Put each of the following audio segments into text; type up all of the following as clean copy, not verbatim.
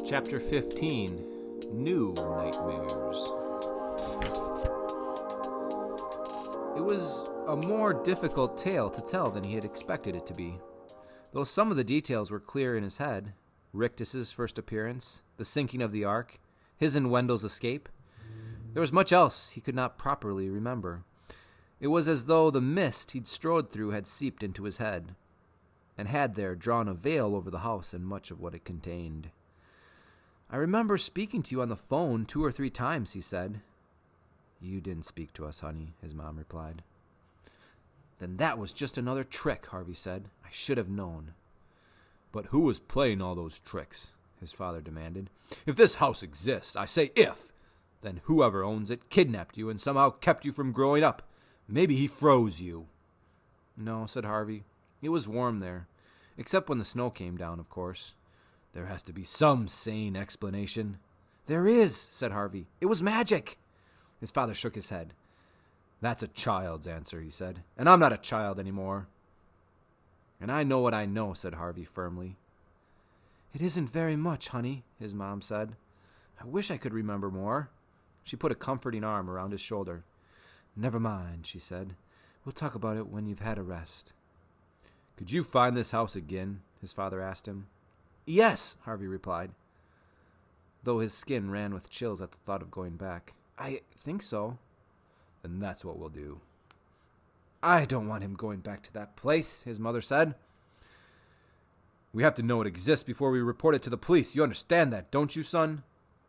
Chapter 15, New Nightmares. It was a more difficult tale to tell than he had expected it to be. Though some of the details were clear in his head, Rictus's first appearance, the sinking of the Ark, his and Wendell's escape, there was much else he could not properly remember. It was as though the mist he'd strode through had seeped into his head, and had there drawn a veil over the house and much of what it contained. "I remember speaking to you on the phone 2 or 3 times, he said. "You didn't speak to us, honey," his mom replied. "Then that was just another trick," Harvey said. "I should have known." "But who was playing all those tricks?" his father demanded. "If this house exists, I say if, then whoever owns it kidnapped you and somehow kept you from growing up. Maybe he froze you." "No," said Harvey. "It was warm there. Except when the snow came down, of course." "There has to be some sane explanation." "There is," said Harvey. "It was magic." His father shook his head. "That's a child's answer," he said. "And I'm not a child anymore." "And I know what I know," said Harvey firmly. "It isn't very much, honey," his mom said. "I wish I could remember more." She put a comforting arm around his shoulder. "Never mind," she said. "We'll talk about it when you've had a rest." "Could you find this house again?" his father asked him. "Yes," Harvey replied, though his skin ran with chills at the thought of going back. "I think so." "Then that's what we'll do." "I don't want him going back to that place," his mother said. "We have to know it exists before we report it to the police. You understand that, don't you, son?"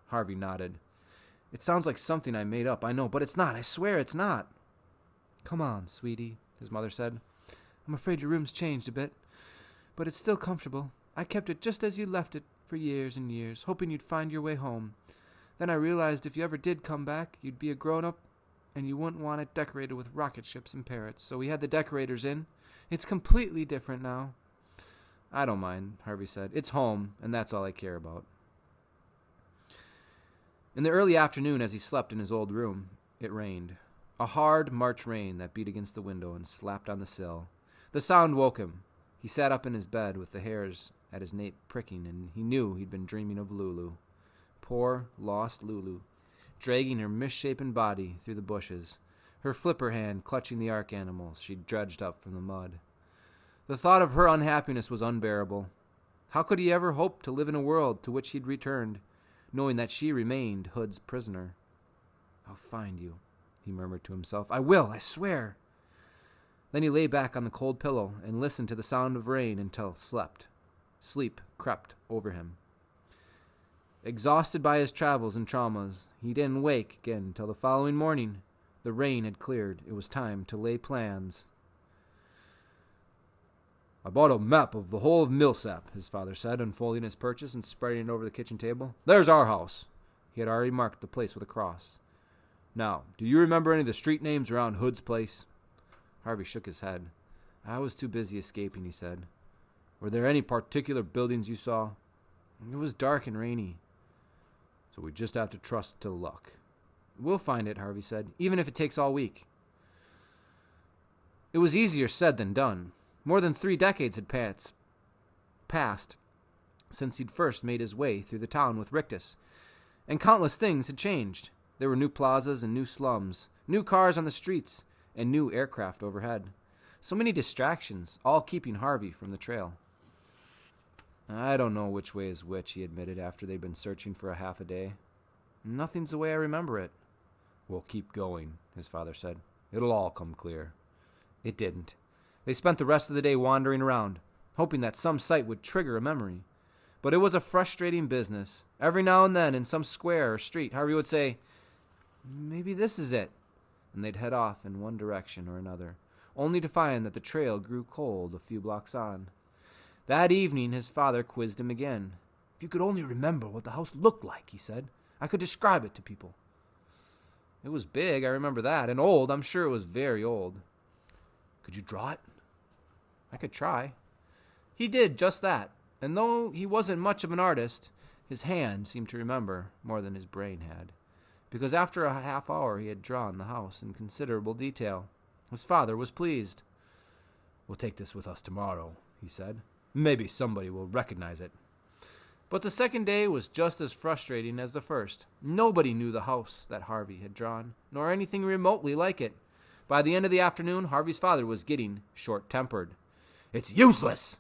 Harvey nodded. "It sounds like something I made up, I know, but it's not. I swear it's not." "Come on, sweetie," his mother said. "I'm afraid your room's changed a bit, but it's still comfortable. I kept it just as you left it for years and years, hoping you'd find your way home. Then I realized if you ever did come back, you'd be a grown-up, and you wouldn't want it decorated with rocket ships and parrots, so we had the decorators in. It's completely different now." "I don't mind," Harvey said. "It's home, and that's all I care about." In the early afternoon, as he slept in his old room, it rained. A hard March rain that beat against the window and slapped on the sill. The sound woke him. He sat up in his bed with the hairs at his nape pricking, and he knew he'd been dreaming of Lulu. Poor, lost Lulu, dragging her misshapen body through the bushes, her flipper hand clutching the Ark animals she'd dredged up from the mud. The thought of her unhappiness was unbearable. How could he ever hope to live in a world to which he'd returned, knowing that she remained Hood's prisoner? "I'll find you," he murmured to himself. "I will, I swear." Then he lay back on the cold pillow and listened to the sound of rain until sleep crept over him. Exhausted by his travels and traumas, he didn't wake again until the following morning. The rain had cleared. It was time to lay plans. "I bought a map of the whole of Millsap," his father said, unfolding his purchase and spreading it over the kitchen table. "There's our house." He had already marked the place with a cross. "Now, do you remember any of the street names around Hood's place?" Harvey shook his head. "I was too busy escaping," he said. "Were there any particular buildings you saw?" "It was dark and rainy." "So we just have to trust to luck." "We'll find it," Harvey said, "even if it takes all week." It was easier said than done. More than 3 decades had passed since he'd first made his way through the town with Rictus, and countless things had changed. There were new plazas and new slums, new cars on the streets, and new aircraft overhead. So many distractions, all keeping Harvey from the trail. "I don't know which way is which," he admitted after they'd been searching for a half a day. "Nothing's the way I remember it." "We'll keep going," his father said. "It'll all come clear." It didn't. They spent the rest of the day wandering around, hoping that some sight would trigger a memory. But it was a frustrating business. Every now and then, in some square or street, Harvey would say, "Maybe this is it," and they'd head off in one direction or another, only to find that the trail grew cold a few blocks on. That evening, his father quizzed him again. "If you could only remember what the house looked like," he said, "I could describe it to people." "It was big, I remember that, and old. I'm sure it was very old." "Could you draw it?" "I could try." He did just that, and though he wasn't much of an artist, his hand seemed to remember more than his brain had, because after a half hour he had drawn the house in considerable detail. His father was pleased. "We'll take this with us tomorrow," he said. "Maybe somebody will recognize it." But the second day was just as frustrating as the first. Nobody knew the house that Harvey had drawn, nor anything remotely like it. By the end of the afternoon, Harvey's father was getting short-tempered. "It's useless,"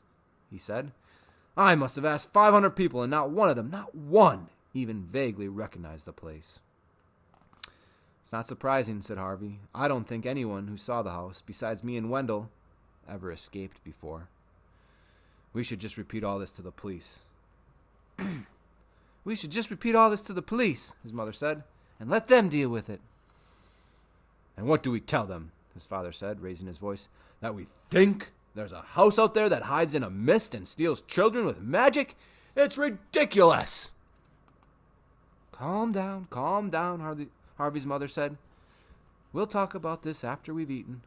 he said. "I must have asked 500 people, and not one of them, not one, even vaguely recognized the place." "It's not surprising," said Harvey. "I don't think anyone who saw the house, besides me and Wendell, ever escaped before. We should just repeat all this to the police." "We should just repeat all this to the police," his mother said, "and let them deal with it." "And what do we tell them?" his father said, raising his voice. "That we think there's a house out there that hides in a mist and steals children with magic? It's ridiculous!" Calm down, Harvey's mother said. "We'll talk about this after we've eaten."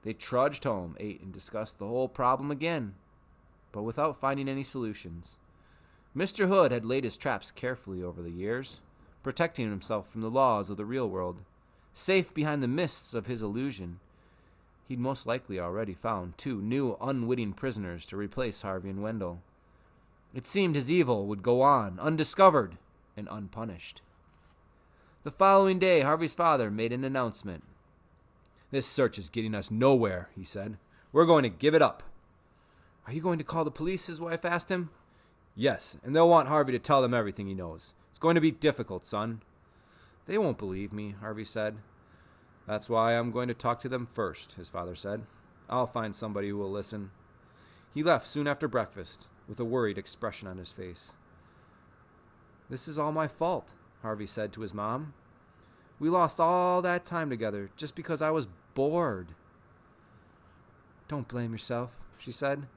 They trudged home, ate, and discussed the whole problem again, but without finding any solutions. Mr. Hood had laid his traps carefully over the years, protecting himself from the laws of the real world. Safe behind the mists of his illusion, he'd most likely already found 2 new unwitting prisoners to replace Harvey and Wendell. It seemed his evil would go on, undiscovered and unpunished. The following day, Harvey's father made an announcement. "This search is getting us nowhere," he said. "We're going to give it up." "Are you going to call the police?" his wife asked him. "Yes, and they'll want Harvey to tell them everything he knows. It's going to be difficult, son." "They won't believe me," Harvey said. "That's why I'm going to talk to them first," his father said. "I'll find somebody who will listen." He left soon after breakfast, with a worried expression on his face. "This is all my fault," Harvey said to his mom. "We lost all that time together just because I was bored." "Don't blame yourself," she said.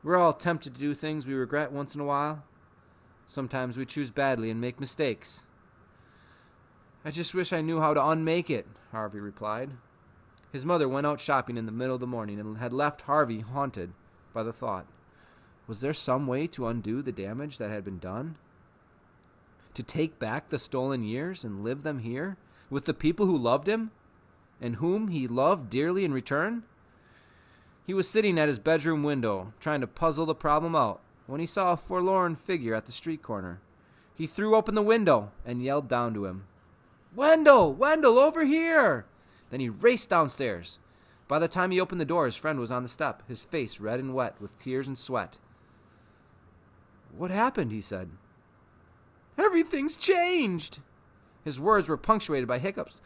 "We're all tempted to do things we regret once in a while. Sometimes we choose badly and make mistakes." "I just wish I knew how to unmake it," Harvey replied. His mother went out shopping in the middle of the morning and had left Harvey haunted by the thought. Was there some way to undo the damage that had been done? To take back the stolen years and live them here, with the people who loved him, and whom he loved dearly in return? He was sitting at his bedroom window, trying to puzzle the problem out, when he saw a forlorn figure at the street corner. He threw open the window and yelled down to him, "Wendell! Wendell, over here!" Then he raced downstairs. By the time he opened the door, his friend was on the step, his face red and wet with tears and sweat. "What happened?" he said. "Everything's changed." His words were punctuated by hiccups.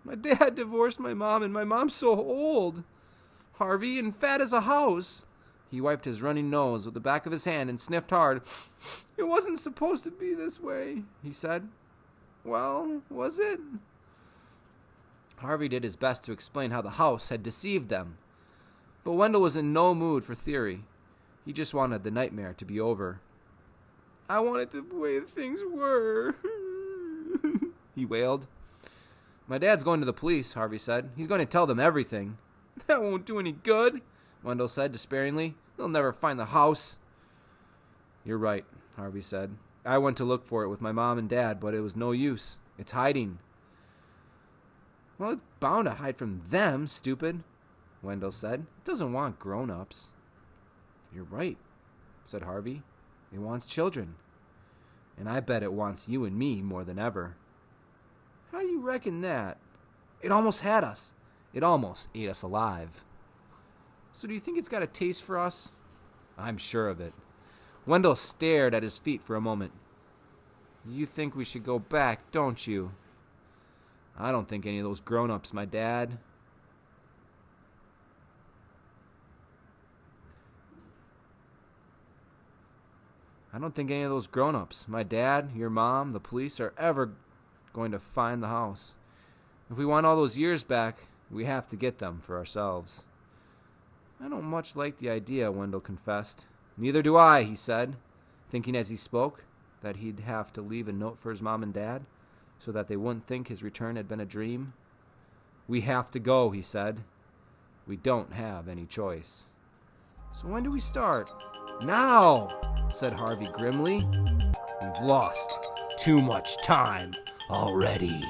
"My dad divorced my mom, and my mom's so old, Harvey, and fat as a house." He wiped his running nose with the back of his hand and sniffed hard. "It wasn't supposed to be this way," he said. "Well, was it?" Harvey did his best to explain how the house had deceived them. But Wendell was in no mood for theory. He just wanted the nightmare to be over. "I want it the way things were," he wailed. "My dad's going to the police," Harvey said. "He's going to tell them everything." "That won't do any good," Wendell said despairingly. "They'll never find the house." "You're right," Harvey said. "I went to look for it with my mom and dad, but it was no use. It's hiding." "Well, it's bound to hide from them, stupid," Wendell said. "It doesn't want grown-ups." "You're right," said Harvey. "It wants children. And I bet it wants you and me more than ever." "How do you reckon that?" "It almost had us. It almost ate us alive." "So do you think it's got a taste for us?" "I'm sure of it." Wendell stared at his feet for a moment. "You think we should go back, don't you?" "I don't think any of those grown-ups, my dad." "I don't think any of those grown-ups, my dad, your mom, the police, are ever going to find the house. If we want all those years back, we have to get them for ourselves." "I don't much like the idea," Wendell confessed. "Neither do I," he said, thinking as he spoke that he'd have to leave a note for his mom and dad so that they wouldn't think his return had been a dream. "We have to go," he said. "We don't have any choice." "So when do we start?" "Now," said Harvey grimly. "We've lost too much time already."